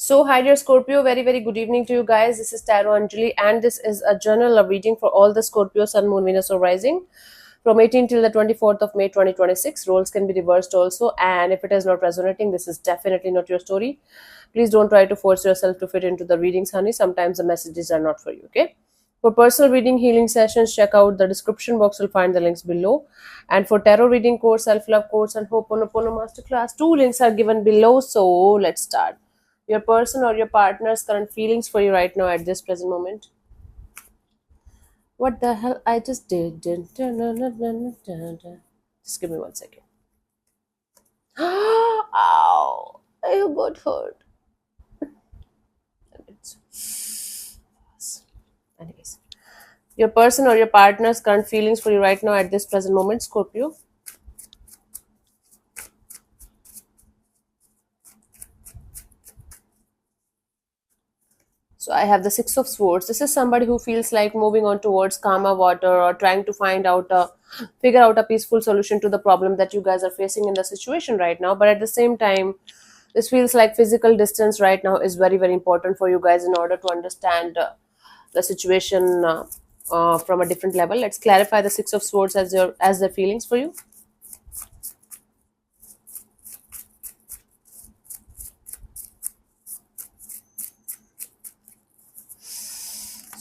So, hi dear Scorpio, very good evening to you guys. This is Tarot Anjali, and this is a journal of reading for all the Scorpio Sun, Moon, Venus, or Rising from 18 till the 24th of May 2026. Roles can be reversed also, and if it is not resonating, this is definitely not your story. Please don't try to force yourself to fit into the readings, honey. Sometimes the messages are not for you, okay? For personal reading healing sessions, check out the description box. You'll find the links below. And for tarot reading course, self-love course, and Ho'oponopono masterclass, two links are given below. So let's start. Your person or your partner's current feelings for you right now at this present moment. What the hell I just did? Just give me 1 second. Ow! I got hurt. Anyways, your person or your partner's current feelings for you right now at this present moment, Scorpio. So I have the Six of Swords. This is somebody who feels like moving on towards calmer water or trying to figure out a peaceful solution to the problem that you guys are facing in the situation right now. But at the same time, this feels like physical distance right now is very important for you guys in order to understand the situation from a different level. Let's clarify the Six of Swords as their feelings for you.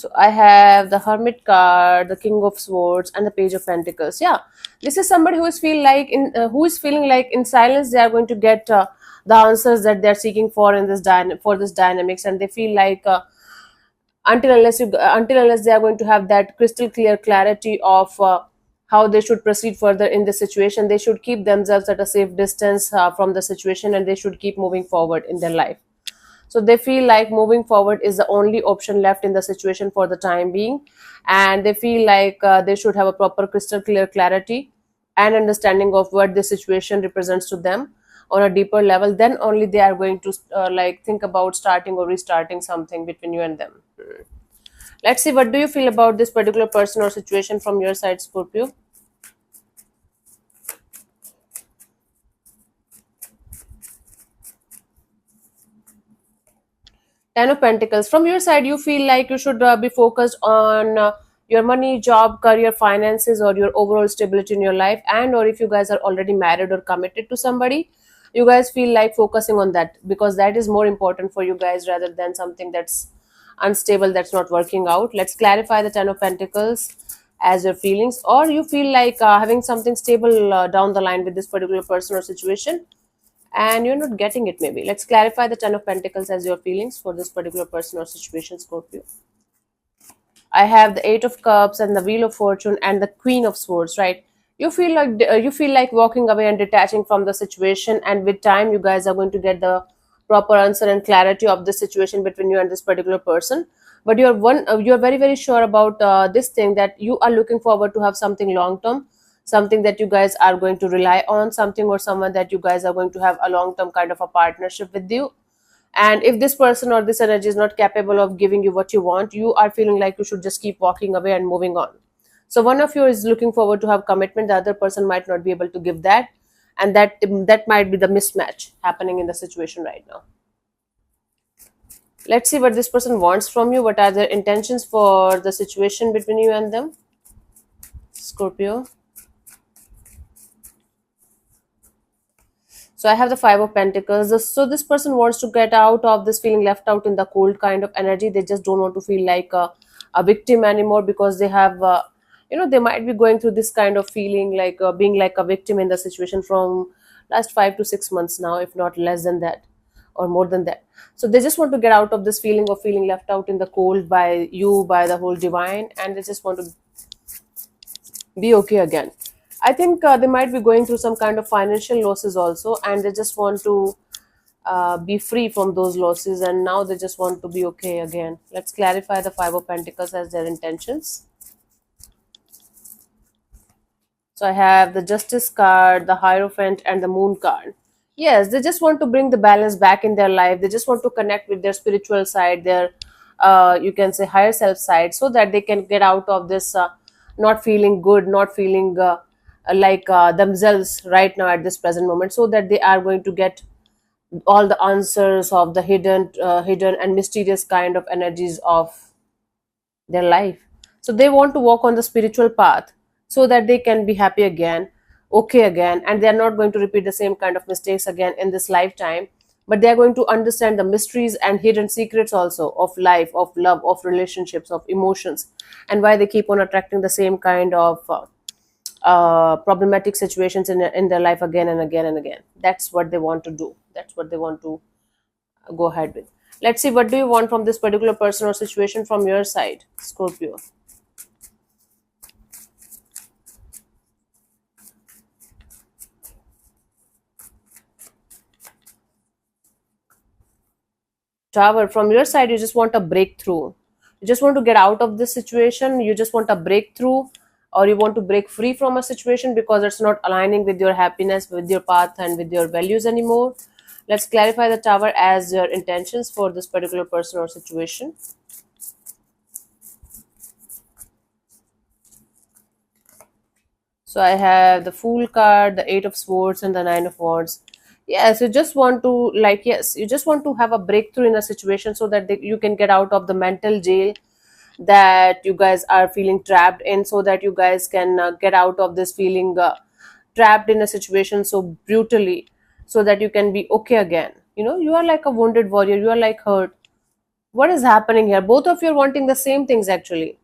So I have the Hermit card, the King of Swords, and the Page of Pentacles. Yeah, this is somebody who is feeling like in silence they are going to get the answers that they are seeking for in this dynamics, and they feel like until unless they are going to have that crystal clear clarity of how they should proceed further in the situation, they should keep themselves at a safe distance from the situation, and they should keep moving forward in their life. So they feel like moving forward is the only option left in the situation for the time being, and they feel like they should have a proper crystal clear clarity and understanding of what the situation represents to them on a deeper level. Then only they are going to like think about starting or restarting something between you and them. Let's see, what do you feel about this particular person or situation from your side, Scorpio? Ten of Pentacles. From your side, you feel like you should be focused on your money, job, career, finances, or your overall stability in your life. And or if you guys are already married or committed to somebody, you guys feel like focusing on that because that is more important for you guys rather than something that's unstable, that's not working out. Let's clarify the Ten of Pentacles as your feelings, or you feel like having something stable down the line with this particular person or situation, and you're not getting it. Maybe let's clarify the Ten of Pentacles as your feelings for this particular person or situation, Scorpio. I have the Eight of Cups and the Wheel of Fortune and the Queen of Swords, right? You feel like walking away and detaching from the situation, and with time you guys are going to get the proper answer and clarity of the situation between you and this particular person. But you're very sure about this thing, that you are looking forward to have something long term, something that you guys are going to rely on, something or someone that you guys are going to have a long term kind of a partnership with you. And if this person or this energy is not capable of giving you what you want, you are feeling like you should just keep walking away and moving on. So one of you is looking forward to have commitment, the other person might not be able to give that, and that might be the mismatch happening in the situation right now. Let's see what this person wants from you. What are their intentions for the situation between you and them, Scorpio? So I have the Five of Pentacles. So this person wants to get out of this feeling left out in the cold kind of energy. They just don't want to feel like a victim anymore, because they have, they might be going through this kind of feeling like being like a victim in the situation from last 5 to 6 months now, if not less than that or more than that. So they just want to get out of this feeling of feeling left out in the cold by you, by the whole divine, and they just want to be okay again. I think they might be going through some kind of financial losses also, and they just want to be free from those losses, and now they just want to be okay again. Let's clarify the Five of Pentacles as their intentions. So I have the Justice card, the Hierophant, and the Moon card. Yes, they just want to bring the balance back in their life. They just want to connect with their spiritual side, their you can say higher self side, so that they can get out of this not feeling good, not feeling like themselves right now at this present moment, so that they are going to get all the answers of the hidden and mysterious kind of energies of their life. So they want to walk on the spiritual path so that they can be happy again, okay again, and they are not going to repeat the same kind of mistakes again in this lifetime. But they are going to understand the mysteries and hidden secrets also of life, of love, of relationships, of emotions, and why they keep on attracting the same kind of problematic situations in their life again and again and again. That's what they want to do. That's what they want to go ahead with. Let's see, what do you want from this particular person or situation from your side, Scorpio? Tower, from your side, you just want a breakthrough. You just want to get out of this situation. You just want a breakthrough, or you want to break free from a situation because it's not aligning with your happiness, with your path, and with your values anymore. Let's clarify the Tower as your intentions for this particular person or situation. So I have the Fool card, the Eight of Swords, and the Nine of Wands. Yes, you just want to, like, yes, you just want to have a breakthrough in a situation so that you can get out of the mental jail that you guys are feeling trapped in, so that you guys can get out of this feeling trapped in a situation so brutally, so that you can be okay again. You know, you are like a wounded warrior, you are like hurt. What is happening here? Both of you are wanting the same things actually.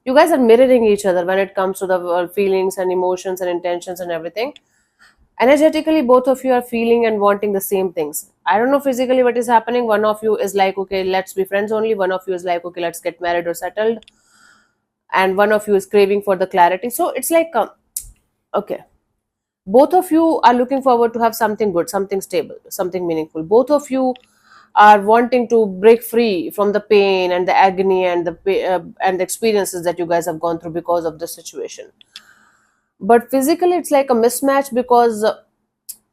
You guys are mirroring each other when it comes to the feelings and emotions and intentions and everything. Energetically, both of you are feeling and wanting the same things. I don't know physically what is happening. One of you is like, okay, let's be friends only. One of you is like, okay, let's get married or settled. And one of you is craving for the clarity. So it's like, okay, both of you are looking forward to have something good, something stable, something meaningful. Both of you are wanting to break free from the pain and the agony and and the experiences that you guys have gone through because of the situation. But physically, it's like a mismatch because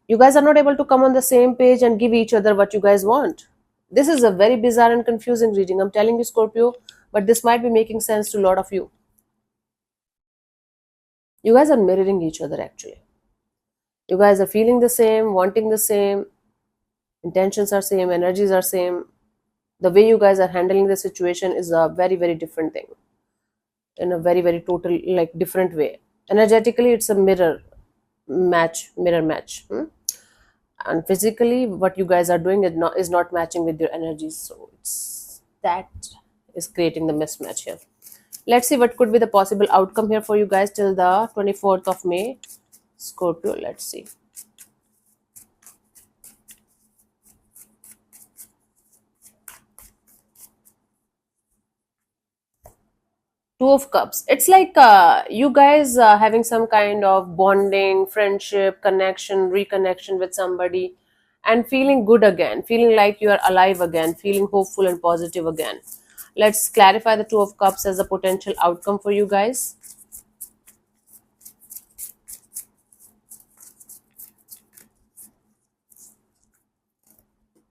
you guys are not able to come on the same page and give each other what you guys want. This is a very bizarre and confusing reading, I'm telling you, Scorpio, but this might be making sense to a lot of you. You guys are mirroring each other actually. You guys are feeling the same, wanting the same, intentions are same, energies are same. The way you guys are handling the situation is a very, very different thing, in a very, very total, like, different way. Energetically, it's a mirror match. And physically, what you guys are doing is not matching with your energies, so it's that is creating the mismatch here. Let's see what could be the possible outcome here for you guys till the 24th of May, Scorpio. Let's see. Two of Cups. It's like you guys having some kind of bonding, friendship, connection, reconnection with somebody, and feeling good again, feeling like you are alive again, feeling hopeful and positive again. Let's clarify the Two of Cups as a potential outcome for you guys.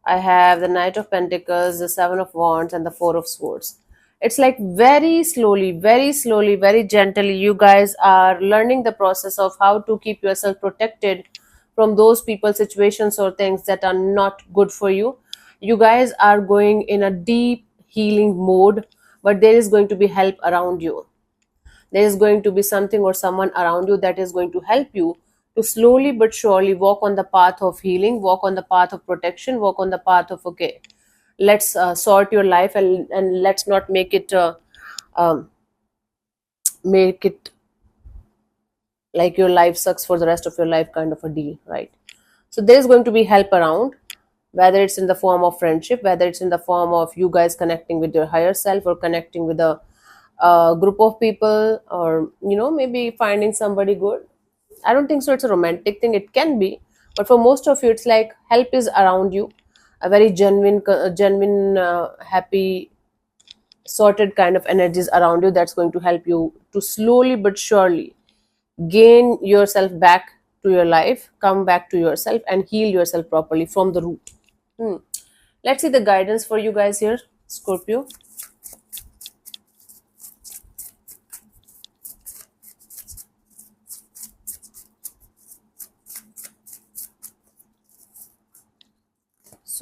I have the Knight of Pentacles, the Seven of Wands, and the Four of Swords. It's like very slowly, very gently, you guys are learning the process of how to keep yourself protected from those people, situations, or things that are not good for you. You guys are going in a deep healing mode, but there is going to be help around you. There is going to be something or someone around you that is going to help you to slowly but surely walk on the path of healing, walk on the path of protection, walk on the path of, okay, let's sort your life, and let's not um, make it like your life sucks for the rest of your life kind of a deal, right? So there's going to be help around, whether it's in the form of friendship, whether it's in the form of you guys connecting with your higher self, or connecting with a group of people, or maybe finding somebody good. I don't think so it's a romantic thing. It can be, but for most of you, it's like help is around you, a very genuine, happy, sorted kind of energies around you that's going to help you to slowly but surely gain yourself back to your life, come back to yourself, and heal yourself properly from the root. Hmm. Let's see the guidance for you guys here, Scorpio.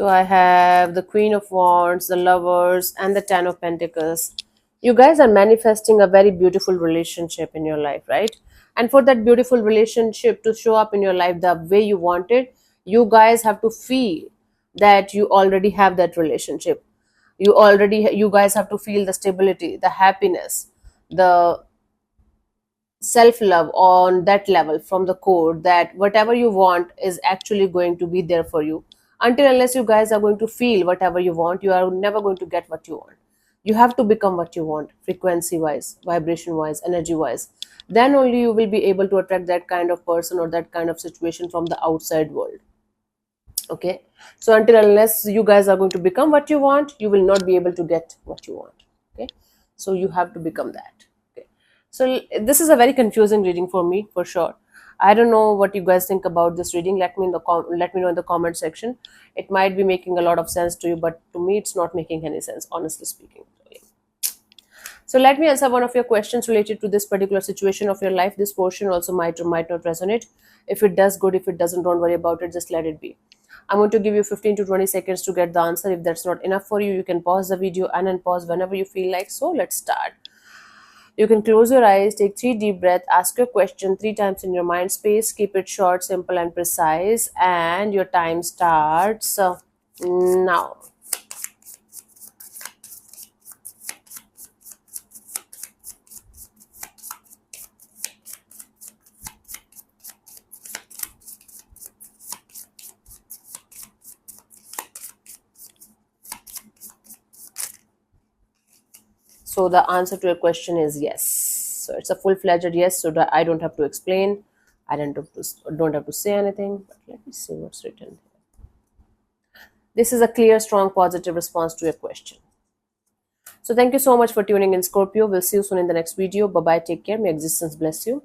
So I have the Queen of Wands, the Lovers, and the Ten of Pentacles. You guys are manifesting a very beautiful relationship in your life, right? And for that beautiful relationship to show up in your life the way you want it, you guys have to feel that you already have that relationship. You guys have to feel the stability, the happiness, the self love on that level from the core, that whatever you want is actually going to be there for you. Until unless you guys are going to feel whatever you want, you are never going to get what you want. You have to become what you want, frequency wise, vibration wise, energy wise. Then only you will be able to attract that kind of person or that kind of situation from the outside world. Okay, so until unless you guys are going to become what you want, you will not be able to get what you want. Okay, so you have to become that. Okay, so this is a very confusing reading for me, for sure. I don't know what you guys think about this reading. Let me know in the comment section. It might be making a lot of sense to you, but to me it's not making any sense, honestly speaking. So, yeah. So let me answer one of your questions related to this particular situation of your life. This portion also might or might not resonate. If it does, good. If it doesn't, don't worry about it. Just let it be. I'm going to give you 15 to 20 seconds to get the answer. If that's not enough for you, you can pause the video and unpause whenever you feel like. So let's start. You can close your eyes, take 3 deep breaths, ask your question 3 times in your mind space. Keep it short, simple, and precise. And your time starts now. So the answer to your question is yes. So it's a full-fledged yes. So that I don't have to explain. I don't have to say anything. But let me see what's written here. This is a clear, strong, positive response to your question. So thank you so much for tuning in, Scorpio. We'll see you soon in the next video. Bye bye. Take care. May existence bless you.